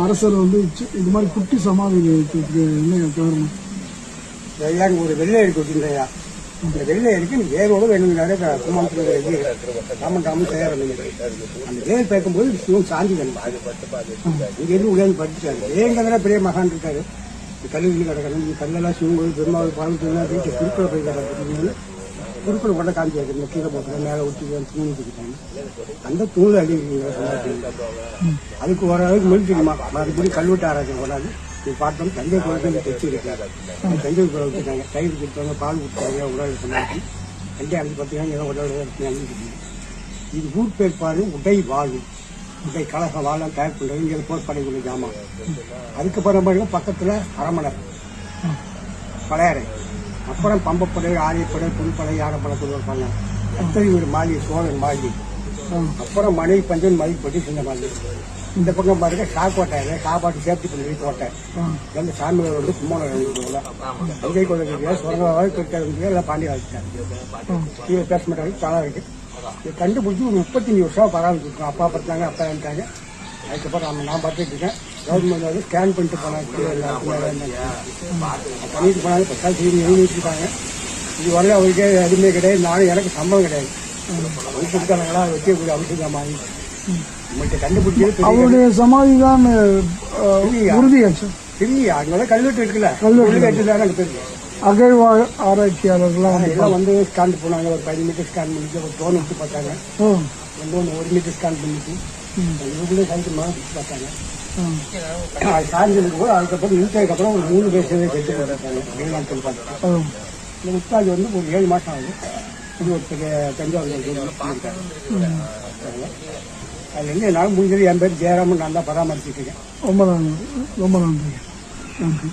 அரசர் வந்து இது மாதிரி குட்டி சமாதி என்ன காரணம்? எனக்கு ஒரு வெள்ளை அடிக்கு வச்சிருந்தையா, இந்த வெள்ளை அடிக்கு வேரோட வேணுங்கிறாரு குமாரத்தில் ராமன் தயார் அந்த வேர் பேக்கும்போது சிவம் சாந்தி வேணும். இங்கேருந்து உள்ள படிச்சுட்டாரு. வேங்கதான் பெரிய மகான் இருக்காரு. கல்லூரியில் கிடக்கணும், கல்லெல்லாம் சிவங்க பெருமாள் பாலத்துல வீட்டு குறுக்களை போய் கிடக்கு. குறுக்களை கொண்ட காமிச்சு வைக்கணும். கீழே போட்டு மேலே ஒட்டி தூணி வச்சுக்கிட்டாங்க. அந்த தூள் அடி அதுக்கு ஓரளவுக்கு முடிச்சுக்குமா. மறுபடியும் கல்வெட்டு ஆராய்ச்சி கொண்டாந்து இது பார்த்தோம். தஞ்சை குளத்தில் தைச்சு இருக்காங்க. தஞ்சை குளம் வச்சுருக்காங்க. தயிர் கொடுத்தாங்க, பால் கொடுத்தாங்க, உடல் சொன்னாங்க. தஞ்சை அஞ்சு 10 உடல் இது ஊர் பேர் பாரு உடை வாழ்வு. உடை கழக வாழ தயார் பண்ணுறது இங்கே போர்ப்படைக்குள்ள ஜாமான். அதுக்கப்புறம் பாருங்க பக்கத்தில் அரமனை பழையறை, அப்புறம் பம்பப்படை, ஆரியப்படை, புல்படை, யானைப்படை கொடுப்பாங்க. அத்தனை ஒரு மாளிகை, சோழன் மாளிகை. அப்புறம் மனைவி பஞ்சன் மதிப்பட்டி சின்ன மாளிகை. இந்த பக்கம் பாருங்க சாக்கோட்டை, சாப்பாட்டு சேஃப்டி பண்ணி கோட்டை. எந்த சாமியார் வந்து கும்போணம் அங்கை கொள்ளைக்கு சுரங்கமாக கொடுக்க எல்லாம் பாண்டி வச்சுட்டாங்க. கீழே பேச மாட்டாங்க, தலை இருக்கு. இதை கண்டுபிடிச்சி ஒரு 35 வருஷம் பராமரிச்சிருக்கோம். அப்பா பார்த்தாங்க, அப்பா இருந்தாங்க. அதுக்கப்புறம் நான் பார்த்துட்டு இருக்கேன். கவர்மெண்ட் வந்து ஸ்கேன் பண்ணிட்டு போனாங்க. பண்ணிட்டு போனாங்க. 10 செய்தி எழுதிட்டுருக்காங்க. இது வரல அவருக்கே எதுவுமே கிடையாது. நானும் எனக்கு சம்பளம் கிடையாது. கொடுத்தாங்களா வைக்கக்கூடிய அவசியம் வாங்கி உங்கள்கிட்ட கண்டுபிடிச்சது அவருடைய சமாதி தான் உறுதியாச்சு. இல்லையா, அங்கெல்லாம் கல்வெட்டு இருக்குல்ல, கல்வெட்டு தான் எனக்கு தெரியும். அகழ்வாழ் ஆராய்ச்சியாளர்கள்லாம் எல்லாம் வந்து ஸ்கேன் போனாங்க. ஒரு 10 மீட்டர் ஸ்கேன் பண்ணிட்டு ஒரு டோன் எடுத்து பார்த்தாங்க. வந்து 1 மீட்டர் ஸ்கேன் பண்ணிட்டு இதுக்குள்ளே சைட்டு மாதிரி பார்த்தாங்க. அது சாய்ந்ததுக்கு போது அதுக்கப்புறம் நிறுத்ததுக்கு அப்புறம் ஒரு 3 பேர் செட்டு போட்டாங்க. வெளிநாட்டில் பார்த்துட்டு இந்த உஸ்தாது வந்து ஒரு 7 மாதம் ஆகுது. இது ஒரு பெரிய தஞ்சாவூர் அது வந்து என்னால் முடிஞ்சது. என் பேர் ஜெயராமன், நான் தான் பராமரிச்சுட்டு இருக்கேன். ரொம்ப நன்றி, ரொம்ப நன்றி. நன்றி.